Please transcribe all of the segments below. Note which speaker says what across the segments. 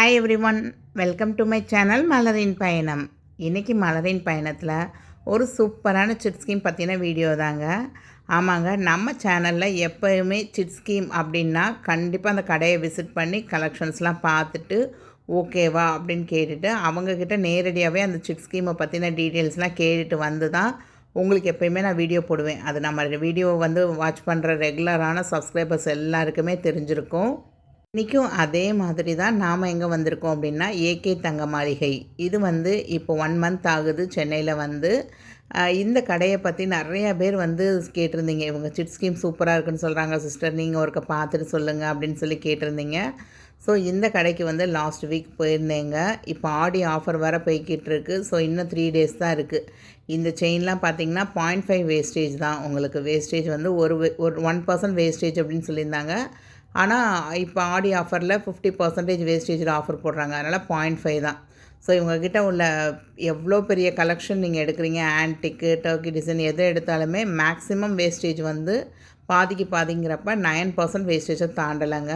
Speaker 1: Hi everyone, welcome to my channel மலரின் பயணம். இன்றைக்கி மலரின் பயணத்தில் ஒரு சூப்பரான சிட் ஸ்கீம் பற்றின வீடியோ தாங்க. ஆமாங்க, நம்ம சேனலில் எப்போயுமே சிட் ஸ்கீம் அப்படின்னா கண்டிப்பாக அந்த கடையை விசிட் பண்ணி கலெக்ஷன்ஸ்லாம் பார்த்துட்டு ஓகேவா அப்படின்னு கேட்டுட்டு அவங்கக்கிட்ட நேரடியாகவே அந்த சிட் ஸ்கீமை பற்றின டீட்டெயில்ஸ்லாம் கேட்டுட்டு வந்து தான் உங்களுக்கு எப்போயுமே நான் வீடியோ போடுவேன். அது நம்ம வீடியோ வாட்ச் பண்ணுற ரெகுலரான சப்ஸ்கிரைபர்ஸ் எல்லாருக்குமே தெரிஞ்சிருக்கும். இன்றைக்கும் அதே மாதிரி தான் நாம் எங்கே வந்திருக்கோம் அப்படின்னா ஏகே தங்க மாளிகை. இது இப்போ 1 மந்த் ஆகுது சென்னையில் இந்த கடையை பற்றி நிறையா பேர் கேட்டிருந்தீங்க. இவங்க சிட் ஸ்கீம் சூப்பராக இருக்குன்னு சொல்கிறாங்க சிஸ்டர், நீங்கள் ஒருக்க பார்த்துட்டு சொல்லுங்கள் அப்படின்னு சொல்லி கேட்டிருந்தீங்க. ஸோ இந்த கடைக்கு லாஸ்ட் வீக் போயிருந்தேங்க. இப்போ ஆடி ஆஃபர் வர போய்கிட்டு இருக்குது. ஸோ இன்னும் 3 டேஸ் தான் இருக்குது. இந்த செயின்லாம் பார்த்தீங்கன்னா 0.5 வேஸ்டேஜ் தான். உங்களுக்கு வேஸ்டேஜ் ஒரு 1% வேஸ்டேஜ் அப்படின்னு சொல்லியிருந்தாங்க. ஆனால் இப்போ ஆடி ஆஃபரில் 50% வேஸ்டேஜில் ஆஃபர் போடுறாங்க. அதனால் 0.5 தான். ஸோ இவங்கக்கிட்ட உள்ள எவ்வளோ பெரிய கலெக்ஷன் நீங்கள் எடுக்கிறீங்க, ஆன்டிக்கு டர்க்கி டிசைன் எது எடுத்தாலுமே மேக்ஸிமம் வேஸ்டேஜ் பாதிக்கு பாதிங்கிறப்ப 9% வேஸ்டேஜை தாண்டலைங்க.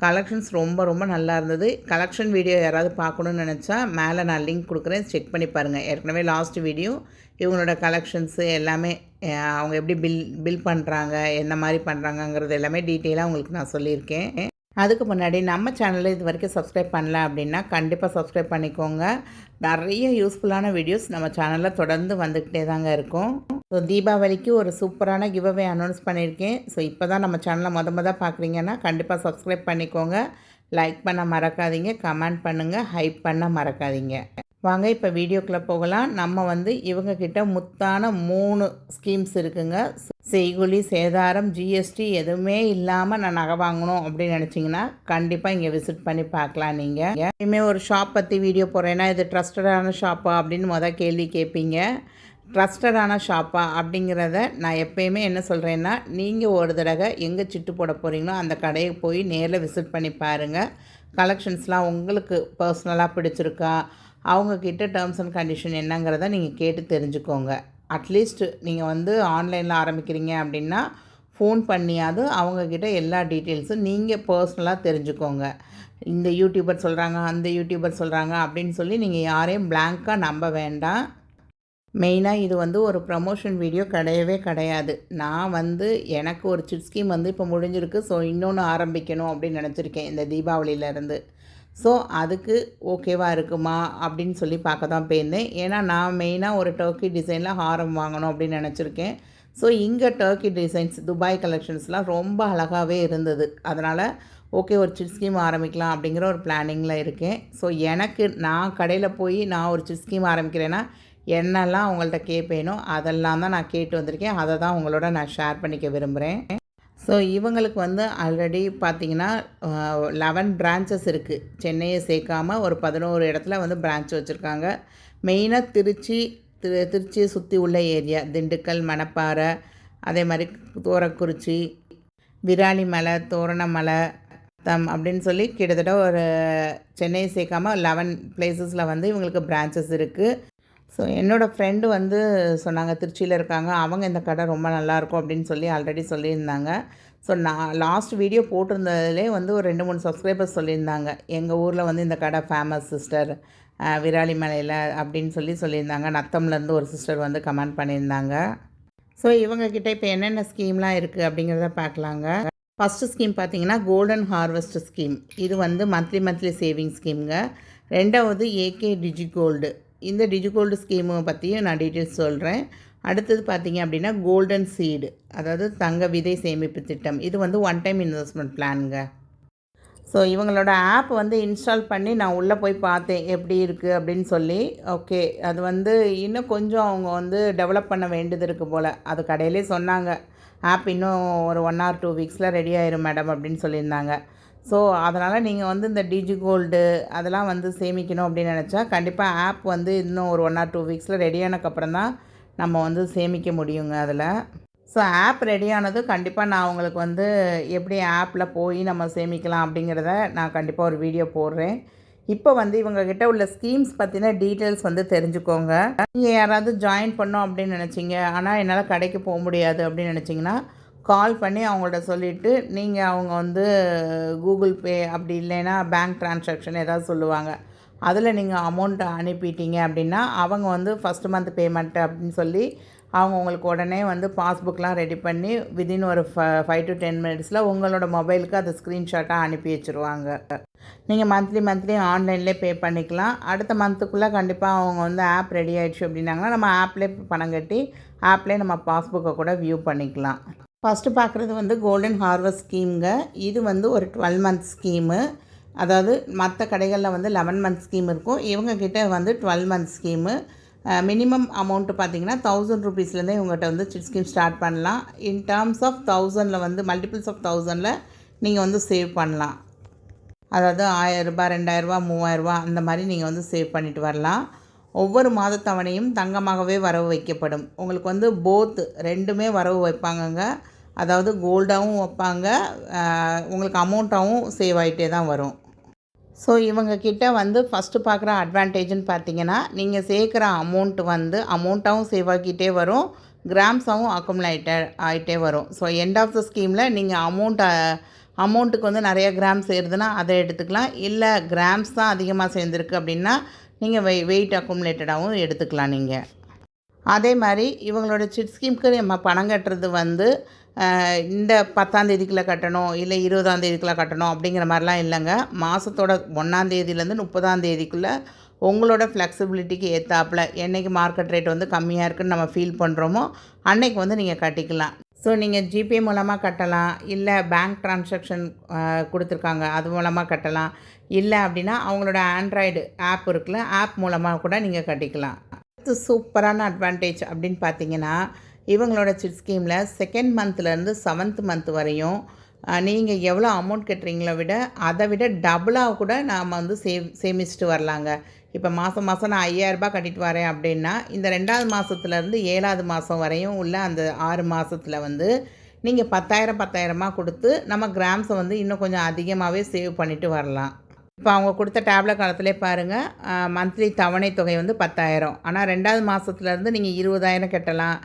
Speaker 1: கலெக்ஷன்ஸ் ரொம்ப ரொம்ப நல்லா இருந்தது. கலெக்ஷன் வீடியோ யாராவது பார்க்கணுன்னு நினச்சா மேலே நான் லிங்க் கொடுக்குறேன், செக் பண்ணி பாருங்கள். ஏற்கனவே லாஸ்ட் வீடியோ இவங்களோட கலெக்ஷன்ஸு எல்லாமே அவங்க எப்படி பில் பண்ணுறாங்க, என்ன மாதிரி பண்ணுறாங்கங்கிறது எல்லாமே டீட்டெயிலாக உங்களுக்கு நான் சொல்லியிருக்கேன். அதுக்கு முன்னாடி நம்ம சேனலில் இது வரைக்கும் சப்ஸ்கிரைப் பண்ணல அப்படின்னா கண்டிப்பாக சப்ஸ்கிரைப் பண்ணிக்கோங்க. நிறைய யூஸ்ஃபுல்லான வீடியோஸ் நம்ம சேனலில் தொடர்ந்து வந்துக்கிட்டே தாங்க இருக்கும். ஸோ தீபாவளிக்கு ஒரு சூப்பரான கிவ்அவே அனௌன்ஸ் பண்ணியிருக்கேன். ஸோ இப்போ தான் நம்ம சேனலை மொதல் பார்க்குறீங்கன்னா கண்டிப்பாக சப்ஸ்கிரைப் பண்ணிக்கோங்க. லைக் பண்ண மறக்காதீங்க, கமெண்ட் பண்ணுங்கள், ஹைப் பண்ண மறக்காதீங்க. வாங்க இப்போ வீடியோக்குள்ளே போகலாம். நம்ம இவங்கக்கிட்ட முத்தான 3 ஸ்கீம்ஸ் இருக்குங்க. செய்கூலி சேதாரம் ஜிஎஸ்டி எதுவுமே இல்லாமல் நான் நகை வாங்கணும் அப்படின்னு நினச்சிங்கன்னா கண்டிப்பாக இங்கே விசிட் பண்ணி பார்க்கலாம். நீங்கள் இனிமேல் ஒரு ஷாப் பற்றி வீடியோ போடுறேன்னா இது ட்ரஸ்டடான ஷாப்பா அப்படின்னு கேள்வி கேட்பீங்க. ட்ரஸ்டடான ஷாப்பா அப்படிங்கிறத நான் எப்போயுமே என்ன சொல்கிறேன்னா, நீங்கள் ஒரு தடவை எங்கே சிட்டு போட போகிறீங்களோ அந்த கடையை போய் நேரில் விசிட் பண்ணி பாருங்கள். கலெக்ஷன்ஸ்லாம் உங்களுக்கு பர்சனலாக பிடிச்சிருக்கா, அவங்கக்கிட்ட டேர்ம்ஸ் அண்ட் கண்டிஷன் என்னங்கிறத நீங்கள் கேட்டு தெரிஞ்சுக்கோங்க. அட்லீஸ்ட் நீங்கள் ஆன்லைனில் ஆரம்பிக்கிறீங்க அப்படின்னா ஃபோன் பண்ணியாவது அவங்கக்கிட்ட எல்லா டீட்டெயில்ஸும் நீங்கள் பர்சனலாக தெரிஞ்சுக்கோங்க. இந்த யூடியூபர் சொல்கிறாங்க, அந்த யூடியூபர் சொல்கிறாங்க அப்படின்னு சொல்லி நீங்கள் யாரையும் பிளாங்காக நம்ப வேண்டாம். மெயினாக இது ஒரு ப்ரமோஷன் வீடியோ கிடையவே கிடையாது. நான் எனக்கு ஒரு சிட் ஸ்கீம் இப்போ முடிஞ்சிருக்கு. ஸோ இன்னொன்று ஆரம்பிக்கணும் அப்படின்னு நினச்சிருக்கேன் இந்த தீபாவளியிலேருந்து. ஸோ அதுக்கு ஓகேவாக இருக்குமா அப்படின்னு சொல்லி பார்க்க தான் போயிருந்தேன். ஏன்னா நான் மெயினாக ஒரு டர்க்கி டிசைனில் ஹாரம் வாங்கணும் அப்படின்னு நினச்சிருக்கேன். ஸோ இங்கே டர்க்கி டிசைன்ஸ் துபாய் கலெக்ஷன்ஸ்லாம் ரொம்ப அழகாகவே இருந்தது. அதனால் ஓகே, ஒரு சிட் ஸ்கீம் ஆரம்பிக்கலாம் அப்படிங்கிற ஒரு பிளானிங்கில் இருக்கேன். ஸோ நான் கடையில் போய் நான் ஒரு சிட் ஸ்கீம் ஆரம்பிக்கிறேன்னா என்னெல்லாம் அவங்கள்ட்ட கேட்பேனோ அதெல்லாம் தான் நான் கேட்டு வந்திருக்கேன். அதை தான் உங்களோட நான் ஷேர் பண்ணிக்க விரும்புகிறேன். ஸோ இவங்களுக்கு ஆல்ரெடி பார்த்திங்கன்னா 11 பிரான்ச்சஸ் இருக்குது. சென்னையை சேர்க்காம ஒரு 11 இடத்துல பிரான்ச் வச்சுருக்காங்க. மெயினாக திருச்சியை சுற்றி உள்ள ஏரியா திண்டுக்கல், மணப்பாறை, அதே மாதிரி தோரக்குறிச்சி, விராலிமலை, தோரணமலை அப்படின்னு சொல்லி கிட்டத்தட்ட ஒரு சென்னையை சேர்க்காமல் 11 பிளேசஸில் இவங்களுக்கு பிரான்ச்சஸ் இருக்குது. ஸோ என்னோடய ஃப்ரெண்டு சொன்னாங்க, திருச்சியில் இருக்காங்க, அவங்க இந்த கடை ரொம்ப நல்லாயிருக்கும் அப்படின்னு சொல்லி ஆல்ரெடி சொல்லியிருந்தாங்க. ஸோ நான் லாஸ்ட் வீடியோ போட்டிருந்ததுலே ஒரு 2-3 சப்ஸ்கிரைபர்ஸ் சொல்லியிருந்தாங்க, எங்கள் ஊரில் இந்த கடை ஃபேமஸ் சிஸ்டர் விராலிமலையில் அப்படின்னு சொல்லியிருந்தாங்க. நத்தம்லேருந்து ஒரு சிஸ்டர் கமெண்ட் பண்ணியிருந்தாங்க. ஸோ இவங்கக்கிட்ட இப்போ என்னென்ன ஸ்கீம்லாம் இருக்குது அப்படிங்கிறத பார்க்கலாங்க. ஃபஸ்ட்டு ஸ்கீம் பார்த்திங்கன்னா கோல்டன் ஹார்வெஸ்ட் ஸ்கீம். இது மந்த்லி சேவிங் ஸ்கீமுங்க. ரெண்டாவது ஏகே டிஜிகோல்டு. இந்த டிஜிகோல்டு ஸ்கீமை பற்றியும் நான் டீட்டெயில்ஸ் சொல்கிறேன். அடுத்தது பார்த்திங்க அப்படின்னா கோல்டன் சீடு, அதாவது தங்க விதை சேமிப்பு திட்டம். இது 1 டைம் இன்வெஸ்ட்மெண்ட் பிளானுங்க. ஸோ இவங்களோட ஆப் இன்ஸ்டால் பண்ணி நான் உள்ளே போய் பார்த்தேன் எப்படி இருக்குது அப்படின்னு சொல்லி. ஓகே, அது இன்னும் கொஞ்சம் அவங்க டெவலப் பண்ண வேண்டியது இருக்குது போல். அது கடையிலே சொன்னாங்க, ஆப் இன்னும் ஒரு 1 or 2 வீக்ஸில் ரெடி ஆயிரும் மேடம் அப்படின்னு சொல்லியிருந்தாங்க. ஸோ அதனால் நீங்கள் இந்த டிஜிகோல்டு அதெல்லாம் சேமிக்கணும் அப்படின்னு நினச்சா கண்டிப்பாக ஆப் இன்னும் ஒரு 1 or 2 வீக்ஸில் ரெடியானக்கப்புறம் தான் நம்ம சேமிக்க முடியுங்க அதில். ஸோ ஆப் ரெடியானது கண்டிப்பாக நான் உங்களுக்கு எப்படி ஆப்பில் போய் நம்ம சேமிக்கலாம் அப்படிங்கிறத நான் கண்டிப்பாக ஒரு வீடியோ போடுறேன். இப்போ இவங்கக்கிட்ட உள்ள ஸ்கீம்ஸ் பற்றின டீட்டெயில்ஸ் தெரிஞ்சுக்கோங்க. நீங்கள் யாராவது ஜாயின் பண்ணோம் அப்படின்னு நினச்சிங்க, ஆனால் என்னால் கடைக்கு போக முடியாது அப்படின்னு நினச்சிங்கன்னா கால் பண்ணி அவங்கள்ட்ட சொல்லிவிட்டு நீங்கள் அவங்க வந்து கூகுள் பே அப்படி இல்லைன்னா பேங்க் ட்ரான்சாக்ஷன் ஏதாவது சொல்லுவாங்க. அதில் நீங்கள் அமௌண்ட்டை அனுப்பிட்டீங்க அப்படின்னா அவங்க வந்து ஃபஸ்ட்டு மந்த் பேமெண்ட் அப்படின்னு சொல்லி அவங்க உங்களுக்கு உடனே வந்து பாஸ்புக்லாம் ரெடி பண்ணி வித்தின் ஒரு 5 to 10 மினிட்ஸில் உங்களோட மொபைலுக்கு அதை ஸ்க்ரீன்ஷாட்டாக அனுப்பி வச்சுருவாங்க. நீங்கள் மந்த்லி ஆன்லைன்லேயே பே பண்ணிக்கலாம். அடுத்த மந்த்துக்குள்ளே கண்டிப்பாக அவங்க வந்து ஆப் ரெடி ஆகிடுச்சு அப்படின்னாங்கன்னா நம்ம ஆப்லேயே பணம் கட்டி ஆப்லேயே நம்ம பாஸ்புக்கை கூட வியூ பண்ணிக்கலாம். ஃபஸ்ட்டு பார்க்குறது வந்து கோல்டன் ஹார்வெஸ்ட் ஸ்கீம்ங்க. இது வந்து ஒரு 12 மந்த் ஸ்கீமு. அதாவது மற்ற கடைகளில் வந்து 11 மந்த் ஸ்கீம் இருக்கும். இவங்கக்கிட்ட வந்து 12 மந்த் ஸ்கீமு. மினிமம் அமௌண்ட்டு பார்த்தீங்கன்னா 1000 ருபீஸ்லேருந்தே இவங்ககிட்ட வந்து சிட் ஸ்கீம் ஸ்டார்ட் பண்ணலாம். இன் டேர்ம்ஸ் ஆஃப் 1000ல் வந்து மல்டிபிள்ஸ் ஆஃப் 1000ல் நீங்கள் வந்து சேவ் பண்ணலாம். அதாவது ரூ. 1000, ரூ. 2000, ரூ. 3000 அந்த மாதிரி நீங்கள் வந்து சேவ் பண்ணிட்டு வரலாம். ஒவ்வொரு மாத தவணையும் தங்கமாகவே வரவு வைக்கப்படும். உங்களுக்கு வந்து போத் ரெண்டுமே வரவு வைப்பாங்கங்க. அதாவது கோல்டாகவும் வைப்பாங்க, உங்களுக்கு அமௌண்ட்டாகவும் சேவ் ஆகிட்டே தான் வரும். ஸோ இவங்கக்கிட்ட வந்து ஃபஸ்ட்டு பார்க்குற அட்வான்டேஜ்னு பார்த்தீங்கன்னா, நீங்கள் சேர்க்குற அமௌண்ட்டு வந்து அமௌண்ட்டாகவும் சேவ் ஆகிக்கிட்டே வரும், கிராம்ஸாகவும் அக்குமுலேட்டட் ஆகிட்டே வரும். ஸோ எண்ட் ஆஃப் த ஸ்கீமில் நீங்கள் அமௌண்ட்டுக்கு வந்து நிறைய கிராம் சேருதுன்னா அதை எடுத்துக்கலாம். இல்லை கிராம்ஸ் தான் அதிகமாக சேர்ந்துருக்கு அப்படின்னா நீங்கள் வெயிட் அக்குமுலேட்டடாகவும் எடுத்துக்கலாம் நீங்கள். அதே மாதிரி இவங்களோட சிட் ஸ்கீமுக்கு நம்ம பணம் கட்டுறது வந்து இந்த 10ஆம் தேதிக்குள்ளே கட்டணும், இல்லை 20ஆம் தேதிக்குள்ளே கட்டணும் அப்படிங்கிற மாதிரிலாம் இல்லைங்க. மாதத்தோட 1ஆம் தேதியிலேருந்து 30ஆம் தேதிக்குள்ளே உங்களோட ஃப்ளெக்சிபிலிட்டிக்கு ஏற்றாப்புல என்றைக்கு மார்க்கெட் ரேட் வந்து கம்மியாக இருக்குதுன்னு நம்ம ஃபீல் பண்ணுறோமோ அன்னைக்கு வந்து நீங்கள் கட்டிக்கலாம். ஸோ நீங்கள் ஜிபே மூலமாக கட்டலாம், இல்லை பேங்க் ட்ரான்சாக்ஷன் கொடுத்துருக்காங்க அது மூலமாக கட்டலாம், இல்லை அப்படின்னா அவங்களோட ஆண்ட்ராய்டு ஆப் இருக்குல்ல, ஆப் மூலமாக கூட நீங்கள் கட்டிக்கலாம். அடுத்து சூப்பரான அட்வான்டேஜ் அப்படின்னு பார்த்தீங்கன்னா, இவங்களோட சிட் ஸ்கீமில் 2nd மந்த்லேருந்து 7th மந்த் வரையும் நீங்கள் எவ்வளோ அமௌண்ட் கட்டுறீங்களோ அதை விட டபுளாக கூட நாம் வந்து சேமிச்சுட்டு வரலாங்க. இப்போ மாதம் நான் 5000 கட்டிட்டு வரேன் அப்படின்னா இந்த 2வது மாதத்துலேருந்து 7வது மாதம் வரையும் உள்ள அந்த 6 மாதத்தில் வந்து நீங்கள் 10,000 கொடுத்து நம்ம கிராம்ஸை வந்து இன்னும் கொஞ்சம் அதிகமாகவே சேவ் பண்ணிவிட்டு வரலாம். இப்போ அவங்க கொடுத்த டேப்லெட் காலத்திலே பாருங்கள், மந்த்லி தவணை தொகை வந்து 10,000. ஆனால் 2வது மாதத்துலேருந்து நீங்கள் 20,000 கட்டலாம்,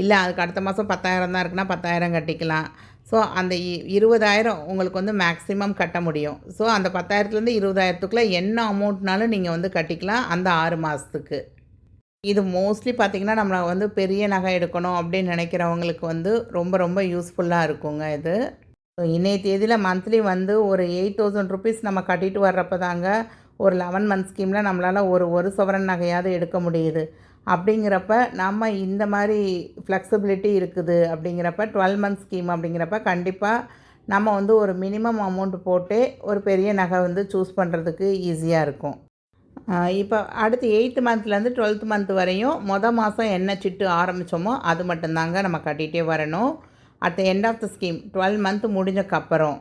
Speaker 1: இல்லை அதுக்கு அடுத்த மாதம் 10,000 தான் இருக்குன்னா 10,000 கட்டிக்கலாம். ஸோ அந்த 20,000 உங்களுக்கு வந்து மேக்ஸிமம் கட்ட முடியும். ஸோ அந்த 10,000லேருந்து 20,000த்துக்குள்ளே என்ன அமௌண்ட்னாலும் நீங்கள் வந்து கட்டிக்கலாம் அந்த 6 மாதத்துக்கு. இது மோஸ்ட்லி பார்த்திங்கன்னா நம்மளை வந்து பெரிய நகை எடுக்கணும் அப்படின்னு நினைக்கிறவங்களுக்கு வந்து ரொம்ப யூஸ்ஃபுல்லாக இருக்குங்க இது. ஸோ இன்றைய தேதியில் மந்த்லி வந்து ஒரு 8,000 ருபீஸ் நம்ம கட்டிட்டு வர்றப்ப தாங்க ஒரு 11 மந்த் ஸ்கீமில் நம்மளால் ஒரு சவரன் நகையாவது எடுக்க முடியுது. அப்படிங்கிறப்ப நம்ம இந்த மாதிரி ஃப்ளெக்சிபிலிட்டி இருக்குது அப்படிங்கிறப்ப 12 மந்த் ஸ்கீம் அப்படிங்கிறப்ப கண்டிப்பாக நம்ம வந்து ஒரு மினிமம் அமௌண்ட் போட்டே ஒரு பெரிய நகை வந்து சூஸ் பண்ணுறதுக்கு ஈஸியாக இருக்கும். இப்போ அடுத்து 8th மந்த்லேருந்து 12th மந்த் வரையும் மாதம் என்ன சிட்டு ஆரம்பித்தோமோ அது மட்டும்தாங்க நம்ம கட்டிகிட்டே வரணும். At the end of the scheme 12 month முடிஞ்சக்கப்புறம்,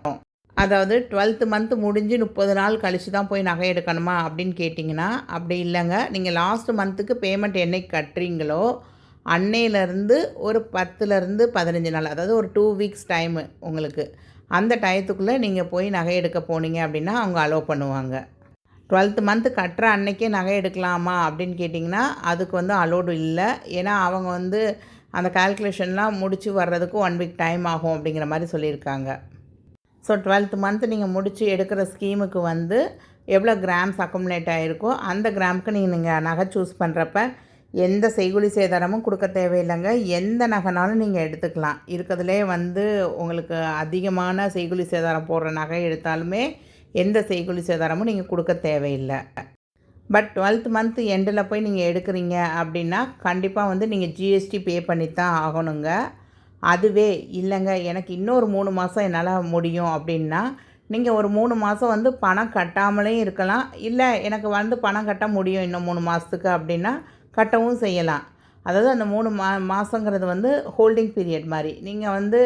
Speaker 1: அதாவது 12th மந்த் முடிஞ்சு 30 நாள் கழித்து தான் போய் நகை எடுக்கணுமா அப்படின்னு கேட்டிங்கன்னா அப்படி இல்லைங்க. நீங்கள் லாஸ்ட் மந்த்துக்கு பேமெண்ட் என்னைக்கு கட்டுறீங்களோ அன்னையிலேருந்து ஒரு 10லேருந்து 15 நாள், அதாவது ஒரு 2 வீக்ஸ் டைமு உங்களுக்கு, அந்த டயத்துக்குள்ளே நீங்கள் போய் நகை எடுக்க போனீங்க அப்படின்னா அவங்க அலோவ் பண்ணுவாங்க. 12th மந்த்து கட்டுற அன்னைக்கே நகை எடுக்கலாமா அப்படின்னு கேட்டிங்கன்னா அதுக்கு வந்து அலோடு இல்லை. ஏன்னா அவங்க வந்து அந்த கால்குலேஷன்லாம் முடித்து வர்றதுக்கு 1 வீக் டைம் ஆகும் அப்படிங்கிற மாதிரி சொல்லியிருக்காங்க. ஸோ 12th மந்த் நீங்கள் முடித்து எடுக்கிற ஸ்கீமுக்கு வந்து எவ்வளோ கிராம்ஸ் அக்குமுலேட் ஆகிருக்கோ அந்த கிராமுக்கு நீங்கள் நகை சூஸ் பண்ணுறப்ப எந்த செய்கூலி சேதாரமும் கொடுக்க தேவையில்லைங்க. எந்த நகைனாலும் நீங்கள் எடுத்துக்கலாம். இருக்கிறதுலே வந்து உங்களுக்கு அதிகமான செய்கூலி சேதாரம் போடுற நகை எடுத்தாலுமே எந்த செய்கூலி சேதாரமும் நீங்கள் கொடுக்க தேவையில்லை. பட் 12th மந்த் எண்டில் போய் நீங்கள் எடுக்கிறீங்க அப்படின்னா கண்டிப்பாக வந்து நீங்கள் ஜிஎஸ்டி பே பண்ணி தான் ஆகணுங்க. அதுவே இல்லைங்க எனக்கு இன்னொரு 3 மாதம் என்னால் முடியும் அப்படின்னா நீங்கள் ஒரு 3 மாதம் வந்து பணம் கட்டாமலே இருக்கலாம். இல்லை எனக்கு வந்து பணம் கட்ட முடியும் இன்னும் 3 மாதத்துக்கு அப்படின்னா கட்டவும் செய்யலாம். அதாவது அந்த 3 மாதங்கிறது வந்து ஹோல்டிங் பீரியட் மாதிரி. நீங்கள் வந்து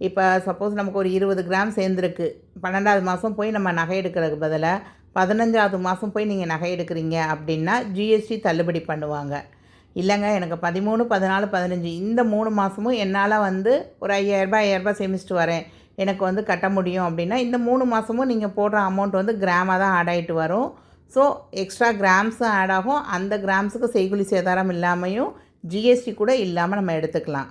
Speaker 1: இப்போ சப்போஸ் நமக்கு ஒரு 20 கிராம் சேர்ந்துருக்கு, 12வது மாதம் போய் நம்ம நகை எடுக்கிறதுக்கு பதிலாக 15வது மாதம் போய் நீங்கள் நகை எடுக்கிறீங்க அப்படின்னா ஜிஎஸ்டி தள்ளுபடி பண்ணுவாங்க. இல்லைங்க எனக்கு 13, 14, 15 இந்த 3 மாதமும் என்னால் வந்து ஒரு 5,000 சேமிச்சுட்டு வரேன், எனக்கு வந்து கட்ட முடியும் அப்படின்னா இந்த 3 மாதமும் நீங்கள் போடுற அமௌண்ட் வந்து கிராமாக தான் ஆட் ஆகிட்டு வரும். ஸோ எக்ஸ்ட்ரா கிராம்ஸும் ஆட் ஆகும். அந்த கிராம்ஸுக்கு செய்கூலி சேதாரம் இல்லாமையும் ஜிஎஸ்டி கூட இல்லாமல் நம்ம எடுத்துக்கலாம்.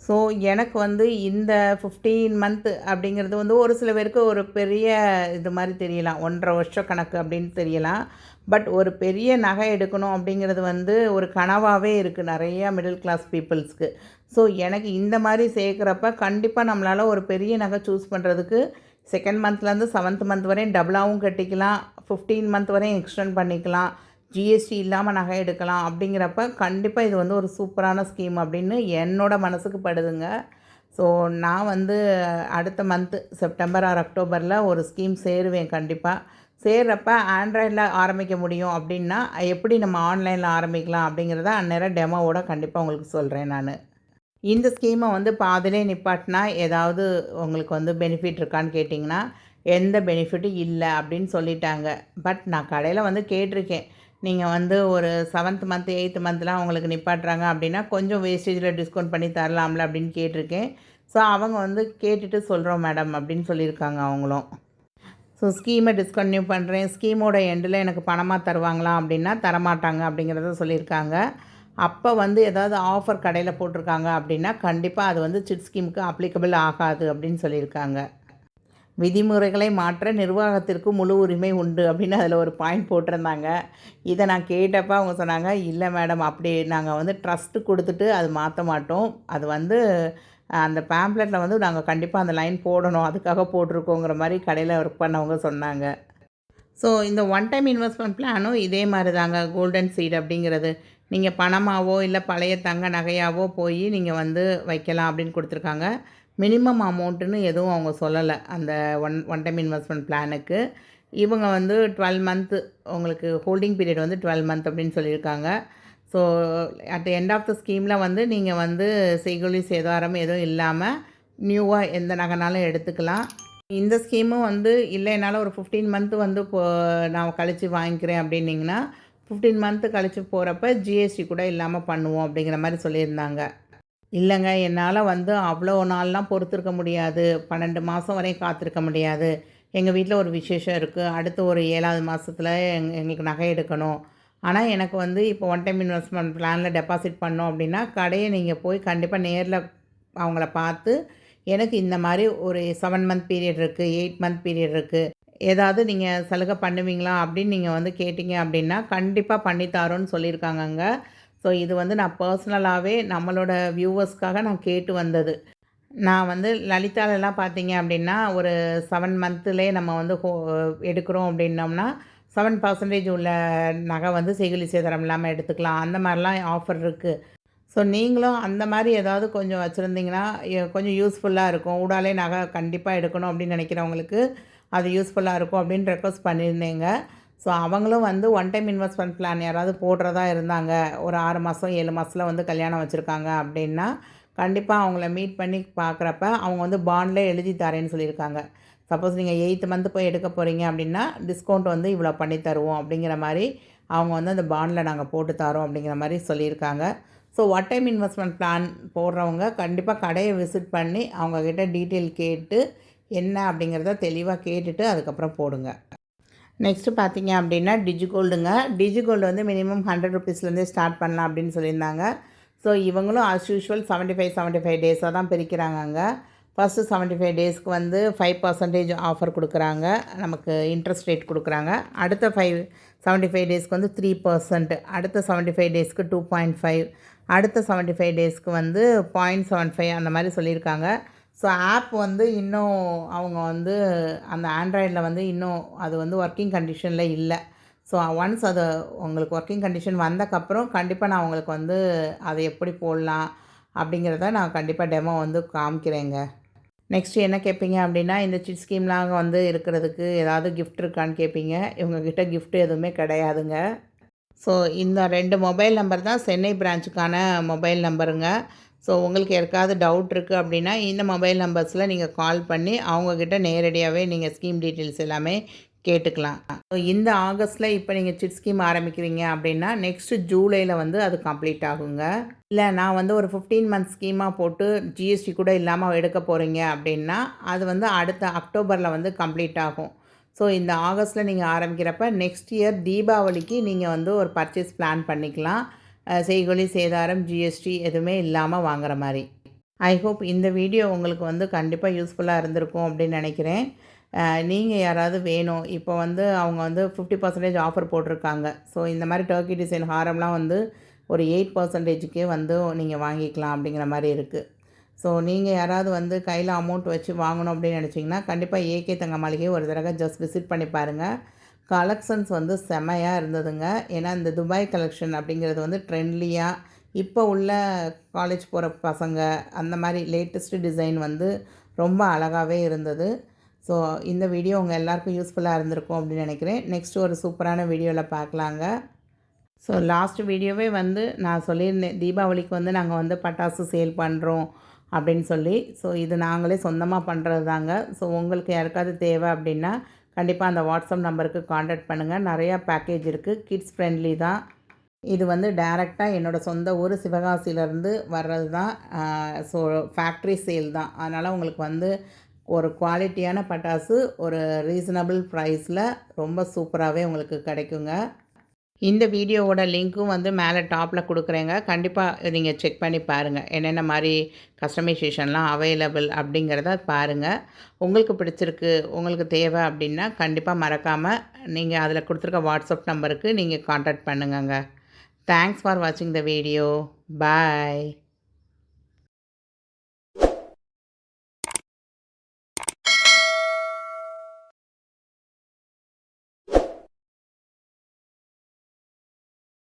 Speaker 1: ஸோ எனக்கு வந்து இந்த 15 மந்த் அப்படிங்கிறது வந்து ஒரு சில பேருக்கு ஒரு பெரிய இது மாதிரி தெரியலாம். 1½ வருஷம் கணக்கு அப்படின்னு தெரியலாம். பட் ஒரு பெரிய நகை எடுக்கணும் அப்படிங்கிறது வந்து ஒரு கனவாவே இருக்குது நிறையா மிடில் கிளாஸ் பீப்புள்ஸ்க்கு. ஸோ எனக்கு இந்த மாதிரி சேர்க்குறப்ப கண்டிப்பாக நம்மளால் ஒரு பெரிய நகை சூஸ் பண்ணுறதுக்கு 2nd மந்த்லேருந்து 7th மந்த் வரையும் டபுளாகவும் கட்டிக்கலாம். 15 மந்த் வரையும் எக்ஸ்டெண்ட் பண்ணிக்கலாம். ஜிஎஸ்டி இல்லாமல் நகை எடுக்கலாம். அப்படிங்கிறப்ப கண்டிப்பாக இது வந்து ஒரு சூப்பரான ஸ்கீம் அப்படின்னு என்னோட மனசுக்கு படுதுங்க. ஸோ நான் வந்து அடுத்த மந்த்து செப்டம்பர் ஆர் அக்டோபரில் ஒரு ஸ்கீம் சேருவேன் கண்டிப்பாக. சேர்றப்ப ஆண்ட்ராய்டில் ஆரம்பிக்க முடியும் அப்படின்னா எப்படி நம்ம ஆன்லைனில் ஆரம்பிக்கலாம் அப்படிங்கிறத அந்நேரம் டெமோவோட கண்டிப்பாக உங்களுக்கு சொல்கிறேன் நான். இந்த ஸ்கீமை வந்து பாதியிலே நிப்பாட்டினா ஏதாவது உங்களுக்கு வந்து பெனிஃபிட் இருக்கான்னு கேட்டிங்கன்னா எந்த பெனிஃபிட்டும் இல்லை அப்படின்னு சொல்லிட்டாங்க. பட் நான் கடையில் வந்து கேட்டிருக்கேன். நீங்கள் வந்து ஒரு 7th மந்த் 8th மந்த்லாம் உங்களுக்கு நிப்பாட்டுறாங்க அப்படின்னா கொஞ்சம் வேஸ்டேஜில் டிஸ்கவுண்ட் பண்ணி தரலாம்ல அப்படின்னு கேட்டிருக்கேன். ஸோ அவங்க வந்து கேட்டுட்டு சொல்கிறோம் மேடம் அப்படின்னு சொல்லியிருக்காங்க அவங்களும். ஸோ ஸ்கீமை டிஸ்கன்டினியூ பண்ணுறேன், ஸ்கீமோட எண்டில் எனக்கு பணமாக தருவாங்களா அப்படின்னா தரமாட்டாங்க அப்படிங்கிறத சொல்லியிருக்காங்க. அப்போ வந்து ஏதாவது ஆஃபர் கடையில் போட்டிருக்காங்க அப்படின்னா கண்டிப்பாக அது வந்து சிட் ஸ்கீமுக்கு அப்ளிகபிள் ஆகாது அப்படின்னு சொல்லியிருக்காங்க. விதிமுறைகளை மாற்ற நிர்வாகத்திற்கு முழு உரிமை உண்டு அப்படின்னு அதில் ஒரு பாயிண்ட் போட்டிருந்தாங்க. இதை நான் கேட்டப்போ அவங்க சொன்னாங்க, இல்லை மேடம் அப்படி நாங்கள் வந்து ட்ரஸ்ட்டு கொடுத்துட்டு அது மாற்ற மாட்டோம். அது வந்து அந்த பேம்ப்ளெட்டில் வந்து நாங்கள் கண்டிப்பாக அந்த லைன் போடணும், அதுக்காக போட்டிருக்கோங்கிற மாதிரி கடையில் ஒர்க் பண்ணவங்க சொன்னாங்க. ஸோ இந்த ஒன் டைம் இன்வெஸ்ட்மெண்ட் பிளானும் இதே மாதிரி தாங்க. கோல்டன் சீட் அப்படிங்கிறது நீங்கள் பணமாகவோ இல்லை பழைய தங்க நகையாவோ போய் நீங்கள் வந்து வைக்கலாம் அப்படின்னு கொடுத்துருக்காங்க. மினிமம் அமௌண்ட்டுன்னு எதுவும் அவங்க சொல்லலை அந்த ஒன் டைம் இன்வெஸ்ட்மெண்ட் பிளானுக்கு. இவங்க வந்து 12 மந்த்து உங்களுக்கு ஹோல்டிங் பீரியட் வந்து 12 மந்த் அப்படின்னு சொல்லியிருக்காங்க. So at the end of the ஸ்கீமில் வந்து நீங்கள் வந்து செய்கூலி சேதாரம் எதுவும் இல்லாமல் நியூவாக எந்த நகைனாலும் எடுத்துக்கலாம். இந்த ஸ்கீமும் வந்து இல்லை என்னால் ஒரு 15 மந்த்து வந்து நான் கழித்து வாங்கிக்கிறேன் அப்படின்னிங்கன்னா 15 மந்த்து கழித்து போகிறப்ப ஜிஎஸ்டி கூட இல்லாமல் பண்ணுவோம் அப்படிங்கிற மாதிரி சொல்லியிருந்தாங்க. இல்லைங்க என்னால் வந்து அவ்வளோ நாள்லாம் பொறுத்திருக்க முடியாது, 12 மாதம் வரையும் காத்திருக்க முடியாது. எங்கள் வீட்டில் ஒரு விசேஷம் இருக்குது, அடுத்து ஒரு 7வது மாதத்தில் எங்களுக்கு நகை எடுக்கணும். ஆனால் எனக்கு வந்து இப்போ ஒன் டைம் இன்வெஸ்ட்மெண்ட் பிளானில் டெபாசிட் பண்ணோம் அப்படின்னா கடையை நீங்கள் போய் கண்டிப்பாக நேரில் அவங்கள பார்த்து எனக்கு இந்த மாதிரி ஒரு 7 மந்த் பீரியட் இருக்குது, 8 மந்த் பீரியட் இருக்குது, ஏதாவது நீங்கள் சலுகை பண்ணுவீங்களா அப்படின்னு நீங்கள் வந்து கேட்டிங்க அப்படின்னா கண்டிப்பாக பண்ணித்தாரோன்னு சொல்லியிருக்காங்கங்க. ஸோ இது வந்து நான் பர்சனலாகவே நம்மளோட வியூவர்ஸ்க்காக நான் கேட்டு வந்தது. நான் வந்து லலிதாலெலாம் பார்த்தீங்க அப்படின்னா ஒரு 7 மந்த்துலேயே நம்ம வந்து எடுக்கிறோம் அப்படின்னோம்னா 7% உள்ள நகை வந்து செய்கூலி சேதாரம் இல்லாமல் எடுத்துக்கலாம். அந்த மாதிரிலாம் ஆஃபர் இருக்குது. ஸோ நீங்களும் அந்த மாதிரி ஏதாவது கொஞ்சம் வச்சுருந்தீங்கன்னா கொஞ்சம் யூஸ்ஃபுல்லாக இருக்கும். ஊடாலே நகை கண்டிப்பாக எடுக்கணும் அப்படின்னு நினைக்கிறவங்களுக்கு அது யூஸ்ஃபுல்லாக இருக்கும் அப்படின்னு ரெக்வஸ்ட் பண்ணியிருந்தேங்க. ஸோ அவங்களும் வந்து ஒன் டைம் இன்வெஸ்ட்மெண்ட் பிளான் யாராவது போடுறதா இருந்தாங்க, ஒரு 6 மாதம் 7 மாதத்தில் வந்து கல்யாணம் வச்சுருக்காங்க அப்படின்னா கண்டிப்பாக அவங்கள மீட் பண்ணி பார்க்குறப்ப அவங்க வந்து பாண்ட்லேயே எழுதி தரேன்னு சொல்லியிருக்காங்க. சப்போஸ் நீங்கள் 8th மந்த் போய் எடுக்க போகிறீங்க அப்படின்னா டிஸ்கவுண்ட் வந்து இவ்வளோ பண்ணி தருவோம் அப்படிங்கிற மாதிரி அவங்க வந்து அந்த பாண்டில் நாங்கள் போட்டு தரோம் அப்படிங்கிற மாதிரி சொல்லியிருக்காங்க. So one time investment plan போடுறவங்க கண்டிப்பாக கடையை விசிட் பண்ணி அவங்கக்கிட்ட டீட்டெயில் கேட்டு என்ன அப்படிங்கிறத தெளிவாக கேட்டுட்டு அதுக்கப்புறம் போடுங்க. நெக்ஸ்ட்டு பார்த்தீங்க அப்படின்னா டிஜிகோல்டுங்க. டிஜிகோல்டு வந்து மினிமம் 100 ருபீஸ்லேருந்தே ஸ்டார்ட் பண்ணலாம் அப்படின்னு சொல்லியிருந்தாங்க. ஸோ இவங்களும் ஆஸ் யூஷுவல் 75 டேஸாக தான் பிரிக்கிறாங்கங்க. ஃபஸ்ட்டு 75 டேஸ்க்கு வந்து 5% ஆஃபர் கொடுக்குறாங்க, நமக்கு இன்ட்ரெஸ்ட் ரேட் கொடுக்குறாங்க. அடுத்த 75 டேஸ்க்கு வந்து 3%, அடுத்த 75 டேஸ்க்கு 2.5, அடுத்த 75 டேஸ்க்கு வந்து 0.75 அந்த மாதிரி சொல்லியிருக்காங்க. ஸோ ஆப் வந்து இன்னும் அவங்க வந்து அந்த ஆண்ட்ராய்டில் வந்து இன்னும் அது வந்து ஒர்க்கிங் கண்டிஷனில் இல்லை. ஸோ ஒன்ஸ் அது உங்களுக்கு ஒர்க்கிங் கண்டிஷன் வந்தக்கப்புறம் கண்டிப்பாக நான் உங்களுக்கு வந்து அதை எப்படி போடலாம் அப்படிங்கிறத நான் கண்டிப்பாக டெமோ வந்து காமிக்கிறேங்க. நெக்ஸ்ட்டு என்ன கேட்பீங்க அப்படின்னா இந்த சிட் ஸ்கீம்லாம் வந்து இருக்கிறதுக்கு ஏதாவது கிஃப்ட் இருக்கான்னு கேட்பீங்க. இவங்கக்கிட்ட கிஃப்ட் எதுவுமே கிடையாதுங்க. ஸோ இந்த 2 மொபைல் நம்பர் தான் சென்னை பிரான்ச்சுக்கான மொபைல் நம்பருங்க. ஸோ உங்களுக்கு யாருக்காவது டவுட் இருக்குது அப்படின்னா இந்த மொபைல் நம்பர்ஸில் நீங்கள் கால் பண்ணி அவங்கக்கிட்ட நேரடியாகவே நீங்கள் ஸ்கீம் டீட்டெயில்ஸ் எல்லாமே கேட்டுக்கலாம். ஸோ இந்த ஆகஸ்ட்டில் இப்போ நீங்கள் சிட் ஸ்கீம் ஆரம்பிக்கிறீங்க அப்படின்னா நெக்ஸ்ட்டு ஜூலையில் வந்து அது கம்ப்ளீட் ஆகுங்க. இல்லை நான் வந்து ஒரு 15 மந்த் ஸ்கீமாக போட்டு ஜிஎஸ்டி கூட இல்லாமல் எடுக்க போகிறீங்க அப்படின்னா அது வந்து அடுத்த அக்டோபரில் வந்து கம்ப்ளீட் ஆகும். ஸோ இந்த ஆகஸ்ட்டில் நீங்கள் ஆரம்பிக்கிறப்ப நெக்ஸ்ட் இயர் தீபாவளிக்கு நீங்கள் வந்து ஒரு பர்ச்சேஸ் பிளான் பண்ணிக்கலாம். செய்கூலி சேதாரம் ஜிஎஸ்டி எதுவுமே இல்லாமல் வாங்குற மாதிரி. ஐ ஹோப் இந்த வீடியோ உங்களுக்கு வந்து கண்டிப்பாக யூஸ்ஃபுல்லாக இருந்திருக்கும் அப்படின்னு நினைக்கிறேன். நீங்கள் யாராவது வேணும் இப்போ வந்து அவங்க வந்து 50% ஆஃபர் போட்டிருக்காங்க. ஸோ இந்த மாதிரி டர்க்கி டிசைன் ஹாரம்லாம் வந்து ஒரு 8%க்கே வந்து நீங்கள் வாங்கிக்கலாம் அப்படிங்கிற மாதிரி இருக்குது. ஸோ நீங்கள் யாராவது வந்து கையில் அமௌண்ட் வச்சு வாங்கணும் அப்படின்னு நினச்சிங்கன்னா கண்டிப்பாக ஏகே தங்க மாளிகையை ஒரு தடவை ஜஸ்ட் விசிட் பண்ணி பாருங்கள். கலெக்ஷன்ஸ் வந்து செமையாக இருந்ததுங்க. ஏன்னா இந்த துபாய் கலெக்ஷன் அப்படிங்கிறது வந்து ட்ரெண்ட்லியாக இப்போ உள்ள காலேஜ் போகிற பசங்க அந்த மாதிரி லேட்டஸ்ட்டு டிசைன் வந்து ரொம்ப அழகாகவே இருந்தது. ஸோ இந்த வீடியோ உங்கள் எல்லாருக்கும் யூஸ்ஃபுல்லாக இருந்திருக்கும் அப்படின்னு நினைக்கிறேன். நெக்ஸ்ட்டு ஒரு சூப்பரான வீடியோவில் பார்க்கலாங்க. ஸோ லாஸ்ட் வீடியோவே வந்து நான் சொல்லியிருந்தேன், தீபாவளிக்கு வந்து நாங்கள் வந்து பட்டாசு சேல் பண்ணுறோம் அப்படின்னு சொல்லி. ஸோ இது நாங்களே சொந்தமாக பண்ணுறது தாங்க. ஸோ உங்களுக்கு யாருக்காவது தேவை அப்படின்னா கண்டிப்பாக அந்த வாட்ஸ்அப் நம்பருக்கு காண்டாக்ட் பண்ணுங்கள். நிறையா பேக்கேஜ் இருக்குது, கிட்ஸ் ஃப்ரெண்ட்லி தான். இது வந்து டைரெக்டாக என்னோடய சொந்த ஊர் சிவகாசியிலேருந்து வர்றது தான். ஸோ ஃபேக்ட்ரி சேல் தான். அதனால் உங்களுக்கு வந்து ஒரு குவாலிட்டியான பட்டாசு ஒரு ரீசனபிள் ப்ரைஸில் ரொம்ப சூப்பராகவே உங்களுக்கு கிடைக்குங்க. இந்த வீடியோவோட லிங்க்கும் வந்து மேலே டாப்பில் கொடுக்குறேங்க. கண்டிப்பாக நீங்கள் செக் பண்ணி பாருங்கள். என்னென்ன மாதிரி கஸ்டமைசேஷன்லாம் அவைலபிள் அப்படிங்கிறத பாருங்கள். உங்களுக்கு பிடிச்சிருக்கு, உங்களுக்கு தேவை அப்படின்னா கண்டிப்பாக மறக்காமல் நீங்கள் அதில் கொடுத்துருக்க வாட்ஸ்அப் நம்பருக்கு நீங்கள் contact பண்ணுங்கங்க. Thanks for watching the video. Bye.